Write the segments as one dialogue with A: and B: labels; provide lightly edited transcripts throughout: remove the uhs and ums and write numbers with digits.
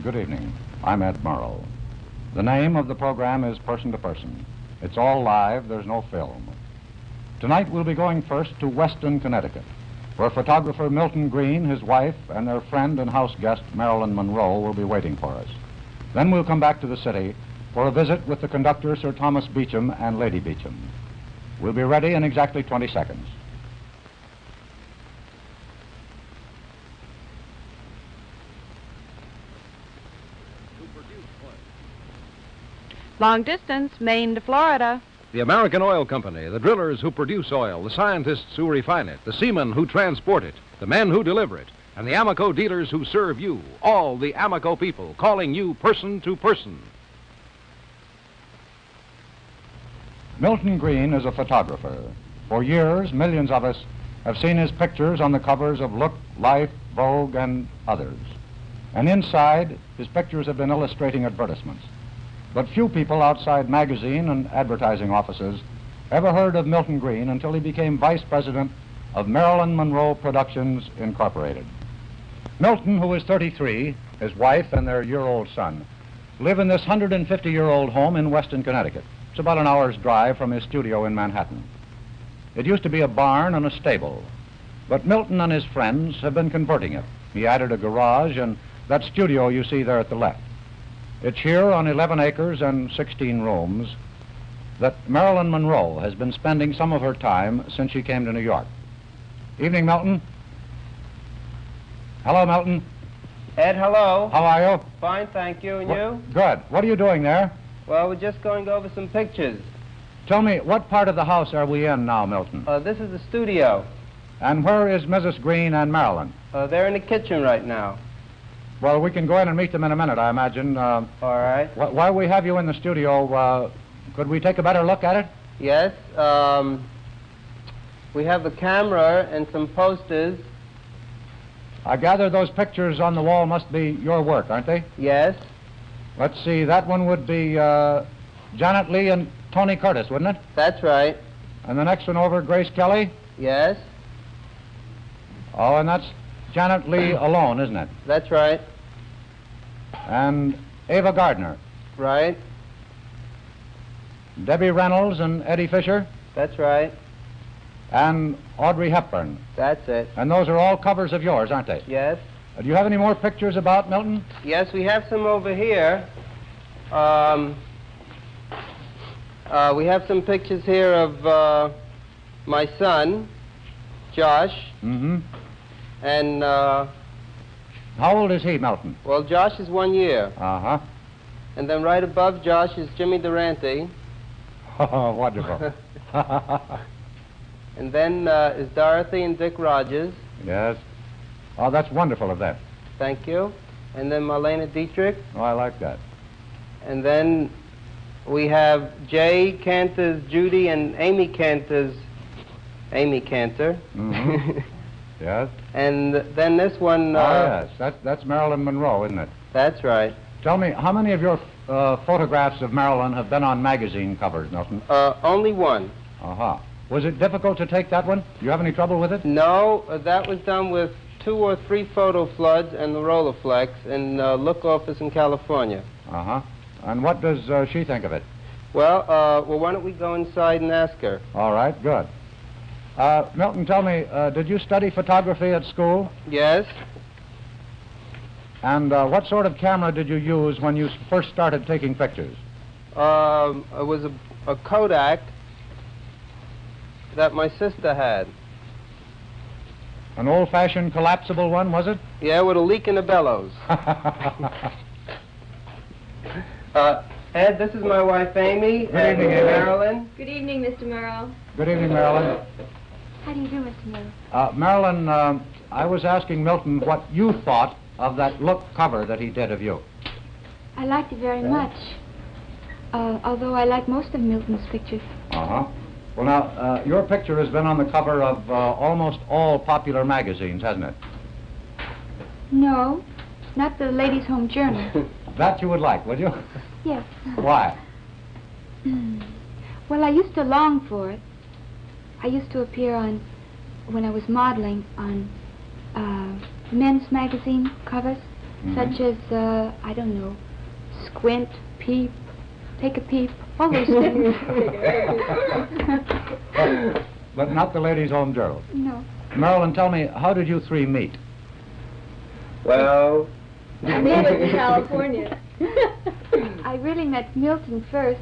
A: Good evening. I'm Ed Murrow. The name of the program is Person to Person. It's all live, there's no film. Tonight we'll be going first to Weston, Connecticut, where photographer Milton Greene, his wife, and their friend and house guest Marilyn Monroe will be waiting for us. Then we'll come back to the city for a visit with the conductor Sir Thomas Beecham and Lady Beecham. We'll be ready in exactly 20 seconds.
B: Long distance, Maine to Florida.
C: The American Oil Company, the drillers who produce oil, the scientists who refine it, the seamen who transport it, the men who deliver it, and the Amoco dealers who serve you, all the Amoco people calling you person to person.
A: Milton Greene is a photographer. For years, millions of us have seen his pictures on the covers of Look, Life, Vogue, and others. And inside, his pictures have been illustrating advertisements. But few people outside magazine and advertising offices ever heard of Milton Greene until he became vice president of Marilyn Monroe Productions, Incorporated. Milton, who is 33, his wife and their year-old son, live in this 150-year-old home in Weston, Connecticut. It's about an hour's drive from his studio in Manhattan. It used to be a barn and a stable, but Milton and his friends have been converting it. He added a garage and that studio you see there at the left. It's here on 11 acres and 16 rooms that Marilyn Monroe has been spending some of her time since she came to New York. Evening, Milton. Hello, Milton.
D: Ed, hello.
A: How are you?
D: Fine, thank you. And you?
A: Good. What are you doing there?
D: Well, we're just going over some pictures.
A: Tell me, what part of the house are we in now, Milton?
D: This is the studio.
A: And where is Mrs. Greene and Marilyn?
D: They're in the kitchen right now.
A: Well, we can go in and meet them in a minute, I imagine.
D: All right.
A: While we have you in the studio, could we take a better look at it?
D: Yes. We have the camera and some posters.
A: I gather those pictures on the wall must be your work, aren't they?
D: Yes.
A: Let's see, that one would be Janet Leigh and Tony Curtis, wouldn't it?
D: That's right.
A: And the next one over, Grace Kelly?
D: Yes.
A: Oh, and that's Janet Leigh alone, isn't it?
D: That's right.
A: And Ava Gardner?
D: Right.
A: Debbie Reynolds and Eddie Fisher?
D: That's right.
A: And Audrey Hepburn?
D: That's it.
A: And those are all covers of yours, aren't they?
D: Yes.
A: Do you have any more pictures about, Milton?
D: Yes, we have some over here. We have some pictures here of my son, Josh.
A: Mm-hmm.
D: And,
A: how old is he, Milton?
D: well, Josh is 1 year.
A: Uh-huh.
D: And then right above Josh is Jimmy Durante.
A: Oh, wonderful.
D: And then is Dorothy and Dick Rogers.
A: Yes. Oh, that's wonderful of that.
D: Thank you. And then Marlena Dietrich.
A: Oh, I like that.
D: And then we have Jay Cantor's Judy and Amy Cantor's Amy Cantor.
A: Mm-hmm. Yes.
D: And then this one...
A: oh, yes. That's Marilyn Monroe, isn't it?
D: That's right.
A: Tell me, how many of your photographs of Marilyn have been on magazine covers, Milton?
D: Only one.
A: Uh-huh. Was it difficult to take that one? Do you have any trouble with it?
D: No, that was done with 2 or 3 photo floods and the Rolleiflex in Look office in California.
A: Uh-huh. And what does she think of it?
D: Well, why don't we go inside and ask her?
A: All right, good. Milton, tell me, did you study photography at school?
D: Yes.
A: And what sort of camera did you use when you first started taking pictures?
D: It was a Kodak that my sister had.
A: An old-fashioned collapsible one, was it?
D: Yeah, with a leak in the bellows. Ed, this is my wife, Amy.
A: Good evening, Amy.
D: Marilyn.
E: Good evening, Mr. Murrow.
A: Good evening, Marilyn.
E: How do you do, Mr. Murrow?
A: Marilyn, I was asking Milton what you thought of that Look cover that he did of you.
E: I liked it very much, although I like most of Milton's pictures.
A: Uh-huh. Well, now, your picture has been on the cover of almost all popular magazines, hasn't it?
E: No, not the Ladies' Home Journal.
A: That you would like, would you?
E: Yes.
A: Why?
E: Well, I used to long for it. I used to appear on, when I was modeling, on men's magazine covers. such as, I don't know, squint, peep, take a peep, all those things.
A: But not the Ladies' Home Journal.
E: No.
A: Marilyn, tell me, how did you three meet?
D: Well,
F: I met in California.
E: I really met Milton first.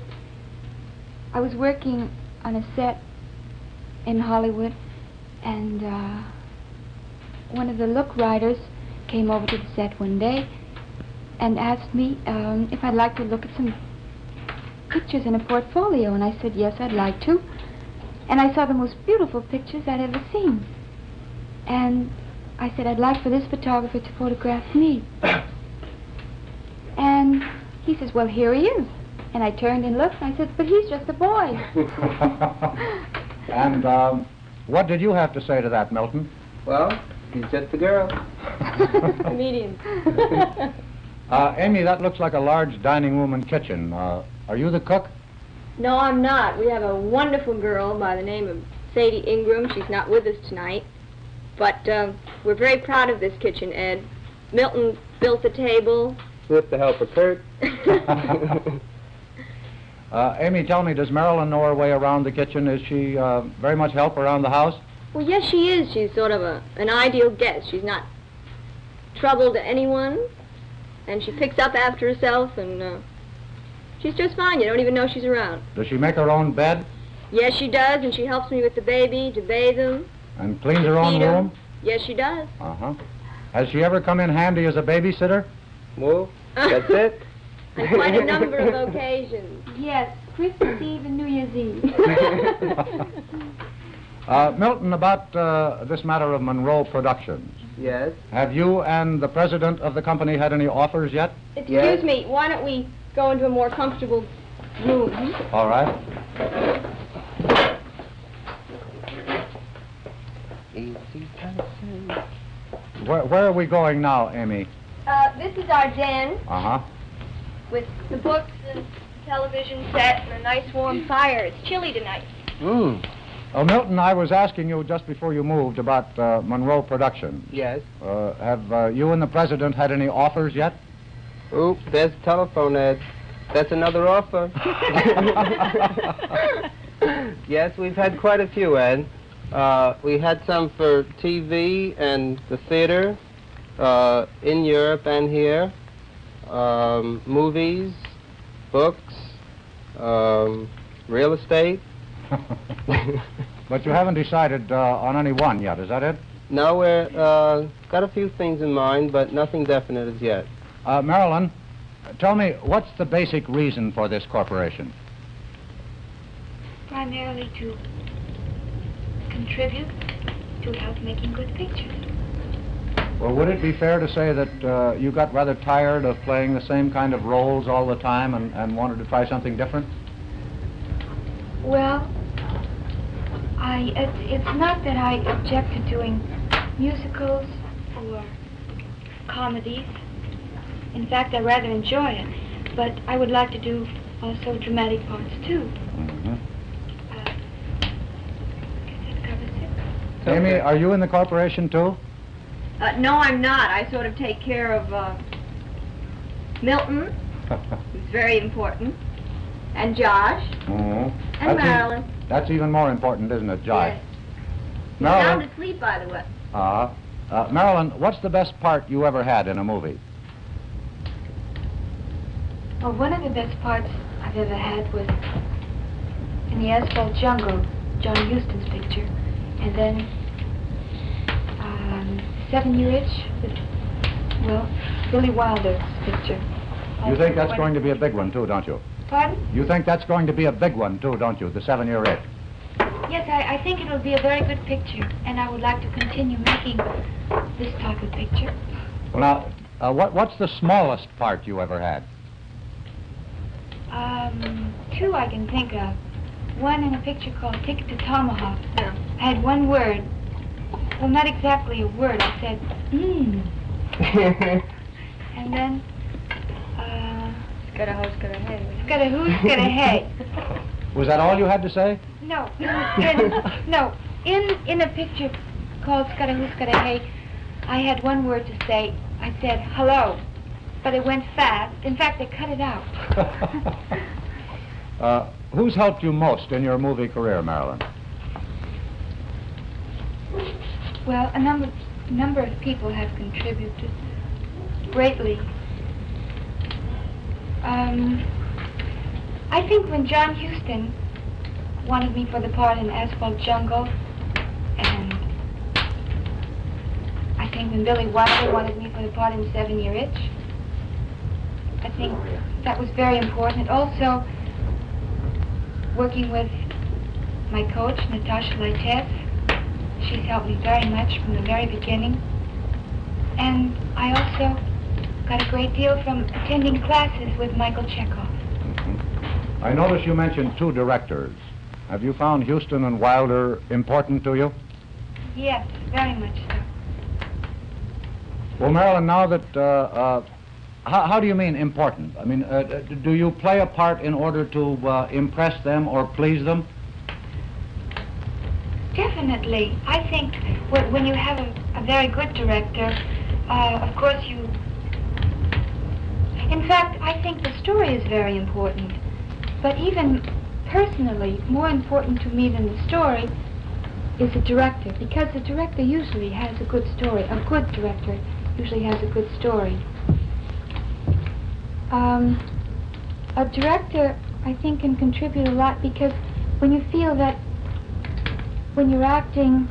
E: I was working on a set in Hollywood, and one of the look writers came over to the set one day and asked me if I'd like to look at some pictures in a portfolio, and I said yes, I'd like to. And I saw the most beautiful pictures I'd ever seen. And I said I'd like for this photographer to photograph me. And he says, well, here he is. And I turned and looked, and I said, but he's just a boy.
A: And what did you have to say to that, Milton?
D: well, he's just a girl.
F: Comedian.
A: Amy, that looks like a large dining room and kitchen. Are you the cook?
F: No, I'm not. We have a wonderful girl by the name of Sadie Ingram. She's not with us tonight. But we're very proud of this kitchen, Ed. Milton built the table.
D: With the help of Kurt.
A: Amy, tell me, does Marilyn know her way around the kitchen? Is she very much help around the house?
F: Well, yes, she is. She's sort of an ideal guest. She's not trouble to anyone, and she picks up after herself, and she's just fine. You don't even know she's around.
A: Does she make her own bed?
F: Yes, she does, and she helps me with the baby to bathe him.
A: And cleans her own
F: Feed 'em.
A: room?
F: Yes, she does.
A: Uh-huh. Has she ever come in handy as a babysitter?
D: Well, that's it.
F: On quite a number of occasions.
E: Yes, Christmas Eve and New Year's Eve.
A: Milton, about this matter of Monroe Productions.
D: Yes.
A: Have you and the president of the company had any offers yet?
F: Excuse me, why don't we go into a more comfortable room?
A: All right. Where are we going now, Amy?
F: This is our den
A: Uh-huh.
F: with the books and television set and a nice warm fire. It's chilly tonight.
D: Mm.
A: Oh, Milton, I was asking you just before you moved about Monroe Productions.
D: Yes.
A: Have you and the president had any offers yet?
D: Oh, there's a telephone, Ed. That's another offer. Yes, we've had quite a few, Ed. We had some for TV and the theater, in Europe and here, movies, books, real estate.
A: But you haven't decided on any one yet, is that it?
D: No, we're got a few things in mind, but nothing definite as yet.
A: Marilyn, tell me, what's the basic reason for this corporation?
E: Primarily to contribute to help making good pictures.
A: Well, would it be fair to say that you got rather tired of playing the same kind of roles all the time and wanted to try something different?
E: Well, it's not that I object to doing musicals or comedies. In fact, I rather enjoy it. But I would like to do also dramatic parts, too.
A: Mm-hmm.
E: That covers it.
A: Amy, are you in the corporation, too?
F: No, I'm not. I sort of take care of Milton, who's very important, and Josh,
A: Mm-hmm.
F: and Marilyn.
A: That's even more important, isn't it, Josh?
F: Yes. He's sound
A: Marilyn,
F: asleep, by the way.
A: Marilyn, what's the best part you ever had in a movie?
E: Well, one of the best parts I've ever had was in the Asphalt Jungle, John Huston's picture, and then 7 Year Itch with, well, Billy Wilder's picture.
A: You think that's going to be a big one, too, don't you?
E: Pardon?
A: You think that's going to be a big one, too, don't you, the 7-year itch?
E: Yes, I think it'll be a very good picture, and I would like to continue making this type of picture.
A: Well, now, what's the smallest part you ever had?
E: 2 I can think of. One in a picture called Ticket to Tomahawk.
F: Yeah.
E: I had one word. Well, not exactly a word. I said, And then,
F: Got a house, got a head.
E: got a who's got a hey.
A: Was that all you had to say?
E: No, in a picture called Scudda Who Scudda Hey, I had one word to say. I said, hello. but it went fast. In fact, they cut it out.
A: Who's helped you most in your movie career, Marilyn?
E: Well, a number of people have contributed greatly. I think when John Huston wanted me for the part in Asphalt Jungle, and I think when Billy Wilder wanted me for the part in 7-Year Itch, I think that was very important. Also, working with my coach, Natasha Leitez, she's helped me very much from the very beginning. And I also got a great deal from attending classes with Michael Chekhov.
A: I notice you mentioned 2 directors. Have you found Huston and Wilder important to you?
E: Yes, very much so.
A: Well, Marilyn, now that, how do you mean important? I mean, do you play a part in order to impress them or please them?
E: Definitely. I think when you have a very good director, of course you... In fact, I think the story is very important. But even personally, more important to me than the story is the director, because the director usually has a good story. A good director usually has a good story. A director, I think, can contribute a lot, because when you feel that when you're acting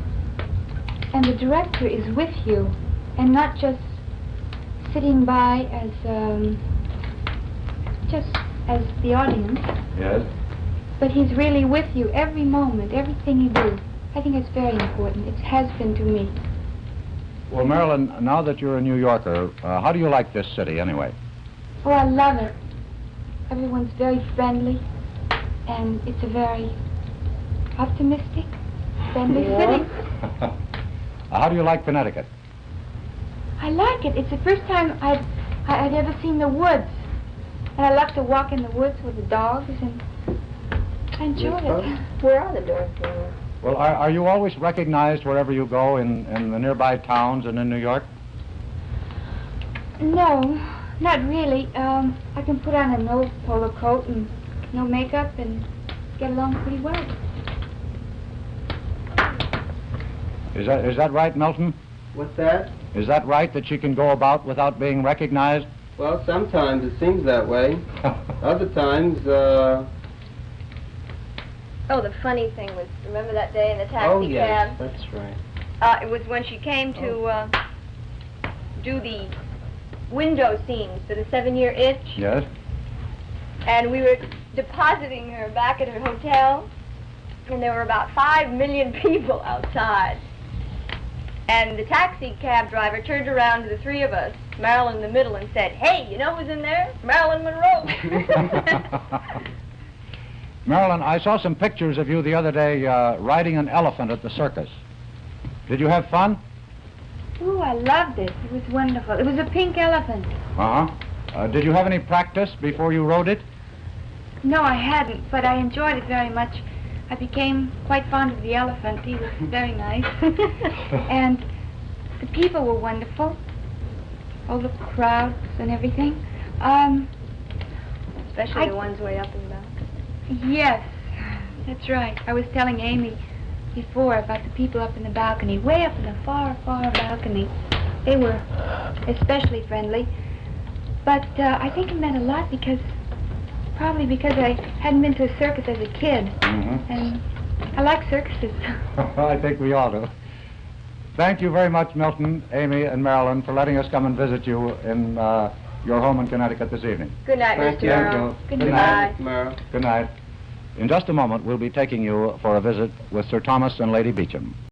E: and the director is with you and not just sitting by as just as the audience.
A: Yes.
E: But he's really with you every moment, everything you do. I think it's very important. It has been to me.
A: Well, Marilyn, now that you're a New Yorker, how do you like this city anyway?
E: Oh, I love it. Everyone's very friendly, and it's a very optimistic, friendly city.
A: How do you like Connecticut?
E: I like it. It's the first time I'd ever seen the woods. And I love to walk in the woods with the dogs, and I enjoy it.
F: Where are the dogs?
A: Well, are you always recognized wherever you go in the nearby towns and in New York?
E: No, not really. I can put on an old polo coat and no makeup and get along pretty well.
A: Is that right, Milton?
D: What's that?
A: Is that right, that she can go about without being recognized?
D: Well, sometimes it seems that way. Other times,
F: Oh, the funny thing was, remember that day in the taxi
D: oh, yes,
F: cab?
D: that's right.
F: It was when she came to do the window scenes for the 7-Year Itch.
A: Yes.
F: And we were depositing her back at her hotel, and there were about 5 million people outside. And the taxi cab driver turned around to the 3 of us, Marilyn in the middle, and said, "Hey, you know who's in there? Marilyn Monroe."
A: Marilyn, I saw some pictures of you the other day riding an elephant at the circus. Did you have fun?
E: Ooh, I loved it. It was wonderful. It was a pink elephant.
A: Uh-huh. Did you have any practice before you rode it?
E: No, I hadn't, but I enjoyed it very much. I became quite fond of the elephant. He was very nice. And the people were wonderful. All the crowds and everything.
F: Especially the ones way up in the back.
E: Yes, that's right. I was telling Amy before about the people up in the balcony, way up in the far, far balcony. They were especially friendly. But I think it meant a lot probably because I hadn't been to a circus as a kid.
A: Mm-hmm.
E: And I like circuses.
A: I think we all do. Thank you very much, Milton, Amy, and Marilyn, for letting us come and visit you in your home in Connecticut this evening.
F: Good night,
D: Thank
F: Mr.
D: you.
F: Murrow.
E: Good
F: night.
D: Murrow.
A: Good night. In just a moment, we'll be taking you for a visit with Sir Thomas and Lady Beauchamp.